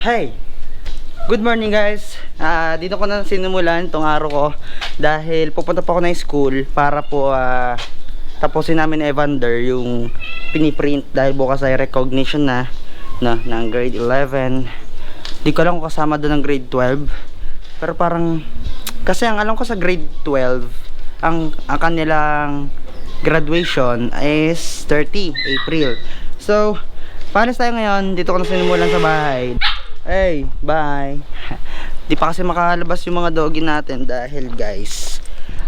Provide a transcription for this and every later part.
Hey! Good morning guys! Dito ko na sinimulan itong araw ko dahil pupunta po ako ng school para po tapusin namin ni Evander yung piniprint dahil bukas ay recognition na ng grade 11. Di ko alam kung kasama doon ng grade 12 pero parang kasi ang alam ko sa grade 12 ang kanilang graduation is 30 April. So paalis tayo ngayon. Dito ko na sinimulan sa bahay. Hey, bye. Di pa kasi makalabas yung mga doggy natin dahil guys,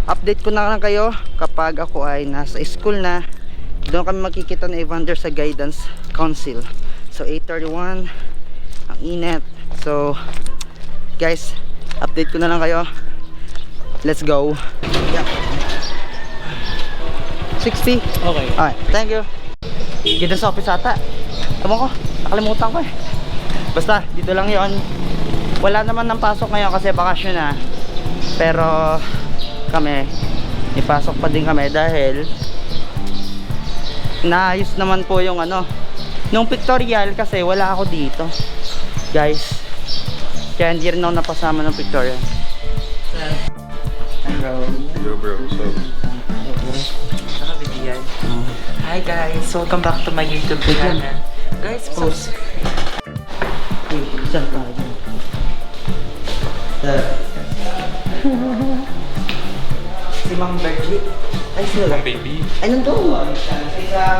update ko na lang kayo kapag ako ay nasa school na. Doon kami makikita ni Evander sa guidance council. So 8:31, ang init. So guys, update ko na lang kayo. Let's go. Yeah. 60. Okay. Alright, thank you. Guidance office ata. Tama ko, nakalimutan ko eh. Basta, dito lang yon. Wala naman ng pasok ngayon kasi bakasyon na. Pero kami, ipasok pa din kami dahil naayos naman po yung nung pictorial kasi wala ako dito guys, kaya hindi rin ako napasama ng pictorial. Hello. Yo bro, so Nakabigyan. Hi guys, welcome back to my YouTube channel. Guys, post. Saan tayo? Si Mang Bergie. Ay, sila. baby. Ay, nandun. Tara.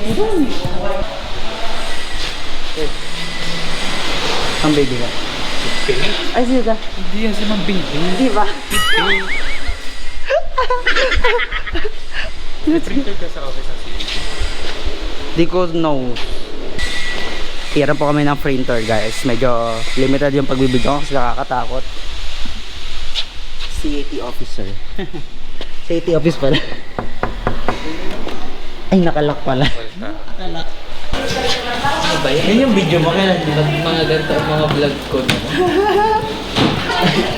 Nandun. Ang baby ka. Ay, sila. Hindi yan si Mang Baby. Di ba? Printed ka sa office ng CA. Di ko know. Hiram po kami ng printer guys. Medyo limited yung pagbibigyan ko kasi nakakatakot. CAT officer. CAT office pala. Ay, nakalak pala. Nakalak. Ano ba yan? Yan yung video mo kaya mga ganito ang mga vlog ko.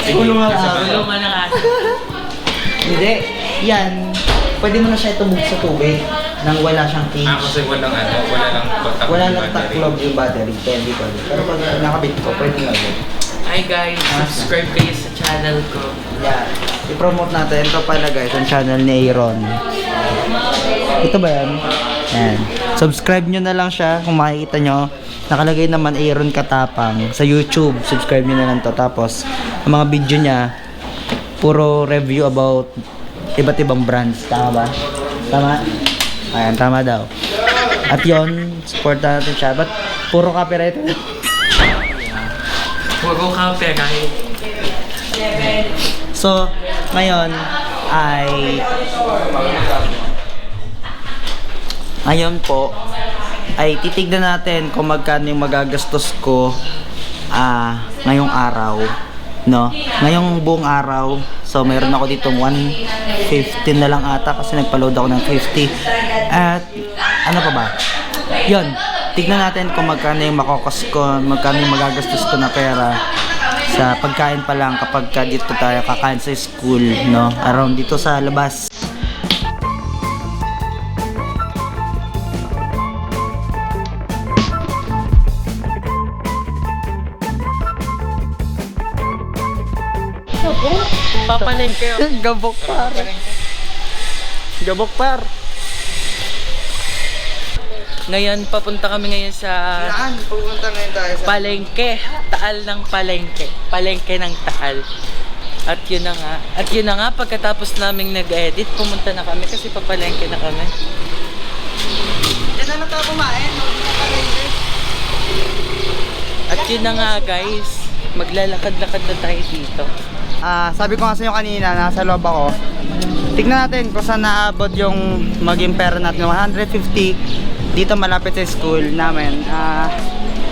Kulungan Tulungan na kasi. Hindi. Yan. Pwede mo na siya itubog sa tubig nang wala siyang cage. Kasi walang wala lang contact. Wala lang taklob yung battery. Pwede pa rin. Pero pag nakabit ko, pwede nga yun. Hi guys, subscribe kayo sa channel ko. Yeah. I-promote natin. Ito pala guys, ang channel ni Aaron. Ito ba yan? Yan. Subscribe nyo na lang siya kung makikita nyo. Nakalagay naman Aaron Katapang sa YouTube. Subscribe nyo na lang to. Tapos, ang mga video niya, puro review about iba't ibang brands. Tama ba? Tama? Ayan, tama daw. At yon, support natin siya. Ba't puro copyright? Huwag ko copyright. So, ngayon ay titignan natin kung magkano yung magagastos ko ngayong araw, no? Ngayong buong araw. So, mayroon ako dito 150 na lang ata kasi nagpa-load ako ng 50. At ano pa ba? Yun, tignan natin kung magkano yung makokos ko, magkano yung magagastos ko na pera sa pagkain pa lang kapag dito tayo kakain sa school, no? Around dito sa labas. Papaling kayo. Gabok par. Gabok par. Ngayon, papunta kami ngayon sa Saan? Pupunta ngayon tayo sa Palengke. Taal ng Palengke. Palengke ng Taal. At yun na nga, pagkatapos naming nag-edit, pumunta na kami kasi papalengke na kami. Diyan na tayo kumain. At yun na nga guys, maglalakad-lakad na tayo dito. Sabi ko nga sa inyo kanina, nasa loob ako. Tignan natin kung saan naabot yung maging pera natin. 150 dito malapit sa school namin.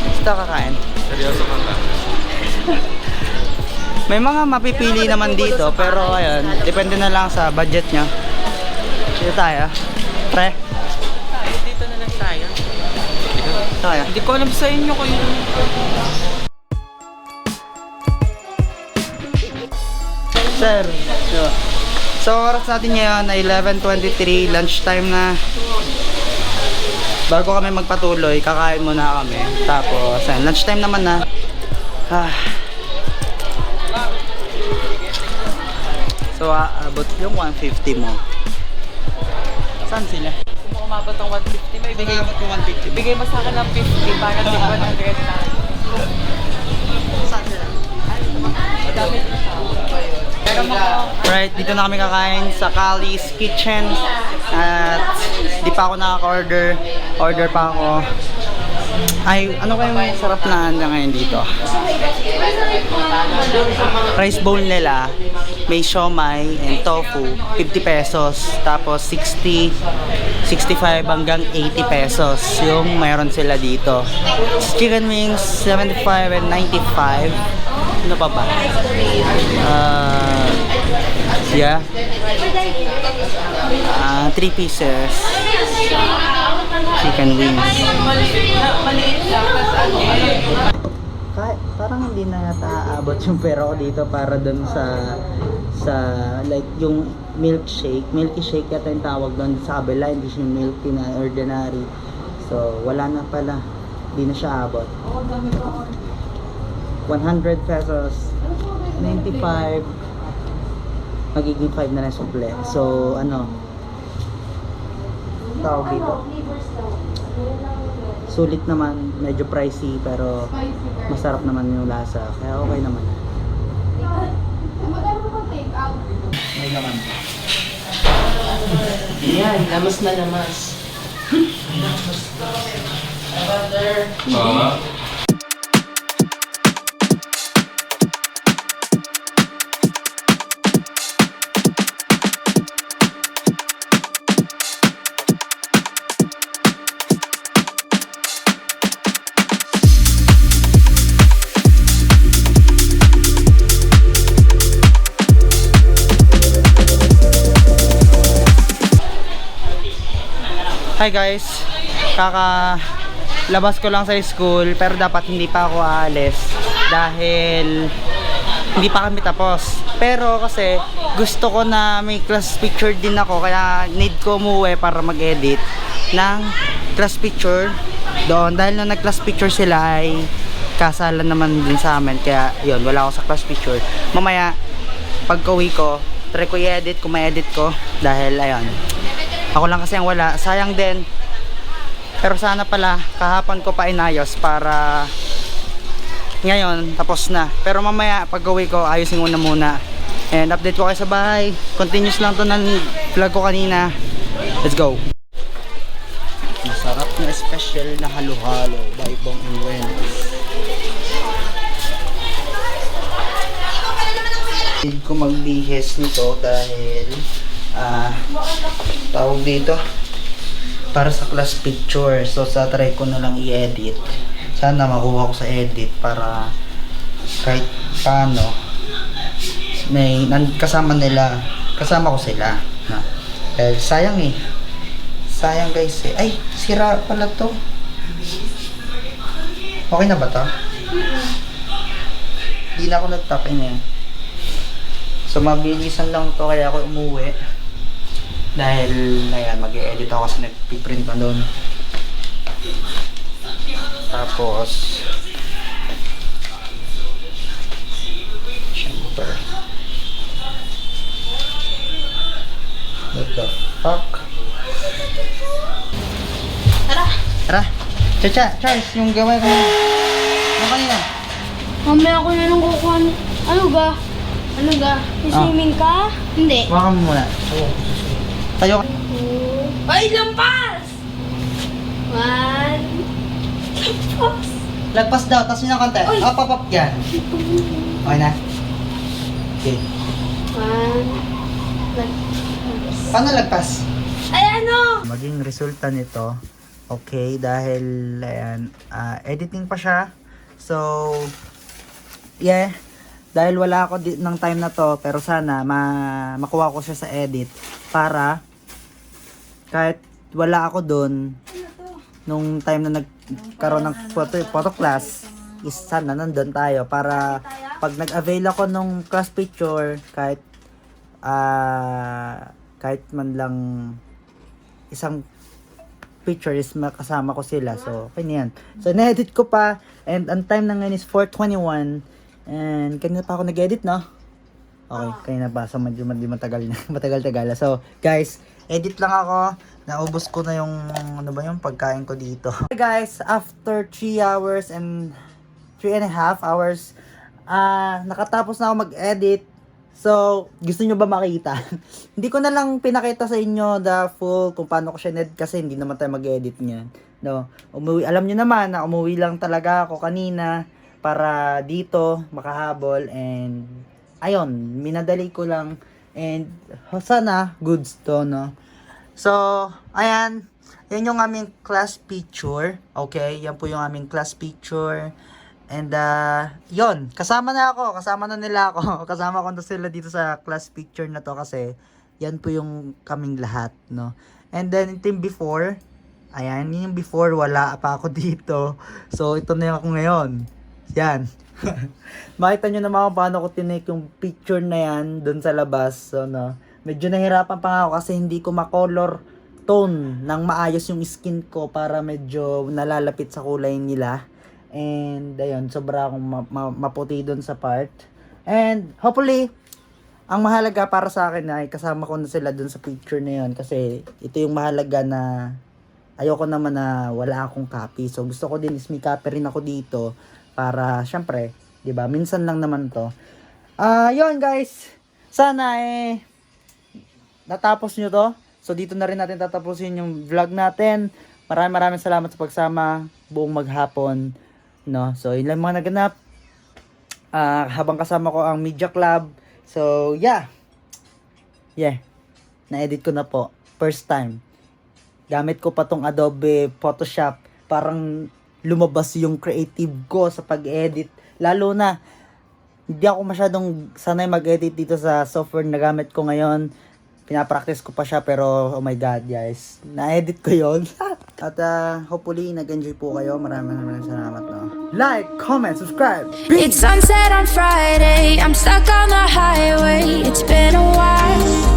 Basta kakain. Seryoso ka ba? May mga mapipili naman dito, pero ayun, depende na lang sa budget nyo. Dito tayo. Pre, Dito na lang tayo. tayo. Hindi ko alam sa inyo kung Sir, so oras natin ngayon ay 11:23, lunchtime na. bago kami magpatuloy, kakain muna kami. Tapos, ayun, lunchtime naman na. So, abot yung 150 mo. Saan sila? Kung mo umabot ng 150, may bigay mo. Abot yung 150. Bigay mo sa akin ng 50 para sa 100 na. Saan sila? Madami din siya. Pero Right, dito na kami kakain sa Kali's Kitchen. At di pa ako nakaka-order. Order pa ako. Ay, ano kayong sarap na handa ngayon dito? Rice bowl nila, may siomai and tofu, 50 pesos. Tapos 60, 65 hanggang 80 pesos yung mayroon sila dito. Chicken wings, 75 and 95. Ano pa ba? Yeah. 3 pieces. Chicken wings. Parang hindi na yata aabot yung pera ko dito para dun sa like yung milkshake. Milky shake yata yung tawag doon sa kabila, hindi siya milky na ordinary. So wala na pala, hindi na siya abot. 100 pesos, 95, magiging 5 na lang suple. So ano tawag dito, sulit naman, medyo pricey pero masarap naman yung lasa, kaya okay naman. May naman. Yan, lamas na lamas. Oo. Hi guys, labas ko lang sa school pero dapat hindi pa ako aalis dahil hindi pa kami tapos. Pero kasi gusto ko na may class picture din ako, kaya need ko umuwi para mag-edit ng class picture doon. Dahil nung nag-class picture sila ay kasalan naman din sa amin, kaya yun, wala ako sa class picture. Mamaya pag uwi ko, try ko i-edit kung may edit ko dahil ayun, ako lang kasi ang wala, sayang din. Pero sana pala kahapon ko pa inayos para ngayon tapos na. Pero mamaya pag uwi ko ayusin ko na muna. And update ko kayo sa bahay. Continuous lang to ng vlog ko kanina. Let's go. Masarap na special na halo-halo by Bong Inwens. Need ko magbihis nito dahil tawag dito para sa class picture. So sa try ko na lang i-edit. Sana makuha ko sa edit para kahit paano may kasama ko sila na. Sayang sayang guys ay sira pala to. Okay na ba to? Hindi na ako nag-tap in. So mabilisan lang to kaya ako umuwi. Dahil, ayan, mag-i-edit ako kasi nag-print na doon. Tapos, syempre. What the fuck? Tara! Chacha, Charles, yung gawin ko. Ano kanina? Mamaya ako na nung kukuha. Ano ga? Ano ga? Swimming ka? Hindi. Baka mo muna. Tayo ka. Ay, lampas! 1. Lampas! Lagpas daw, tapos yun ang konti. Uy! Up, up, up, yan. Okay na? Okay. 1. Lampas. Paano lagpas? Ay, ano? Maging resulta nito, okay, dahil, ayan, editing pa siya. So, yeah. Dahil wala ako ng time na to, pero sana makuha ko siya sa edit para kahit wala ako doon nung time na nagkaroon ng photo class, is sana nandun tayo para pag nag-avail ako nung class picture, kahit man lang isang picture is makasama ko sila. So, okay na yan. So, na-edit ko pa. And ang time na ngayon is 4:21. And kanina pa ako nag-edit, no? Okay, kanina pa. So, medyo matagal na. Matagal-tagal. So, guys, edit lang ako. Naubos ko na yung, ano ba yung pagkain ko dito. Okay, guys, after 3 hours and 3.5 hours, nakatapos na ako mag-edit. So, gusto nyo ba makita? Hindi ko na lang pinakita sa inyo the full kung paano ko siya edit kasi hindi naman tayo mag-edit niyan. No, alam nyo naman na umuwi lang talaga ako kanina para dito makahabol and ayun, minadali ko lang and sana goods to, no? So, ayan, yan yung aming class picture. Okay, yan po yung aming class picture. And, yon, kasama na nila ako. Kasama ko na sila dito sa class picture na to kasi yan po yung kaming lahat, no? And then, ito yung before. Ayan, yung before, wala pa ako dito. So, ito na yung ako ngayon. Yan. Makita nyo naman kung paano ko tinake yung picture na yan dun sa labas. So, no? Medyo nahirapan pa nga ako kasi hindi ko ma-color tone ng maayos yung skin ko para medyo nalalapit sa kulay nila. And ayun, sobra akong maputi doon sa part. And hopefully, ang mahalaga para sa akin ay kasama ko na sila doon sa picture na yun. Kasi ito yung mahalaga na ayoko naman na wala akong copy. So gusto ko din is may copy rin ako dito. Para syempre, 'di ba? Minsan lang naman 'to. Yun guys. Sana natapos nyo to. So dito na rin natin tatapusin yung vlog natin. Maraming salamat sa pagsama buong maghapon. No, so yun lang mga naganap habang kasama ko ang Media Club. So yeah, na-edit ko na po first time. Gamit ko pa tong Adobe Photoshop. Parang lumabas yung creative ko sa pag-edit. Lalo na hindi ako masyadong sanay mag-edit dito sa software na gamit ko ngayon. Pinapractice ko pa siya pero oh my god guys, na-edit ko yon. At hopefully nag-enjoy po kayo. Maraming salamat, no? Like, comment, subscribe. It's sunset on Friday. I'm stuck on the highway. It's been a while.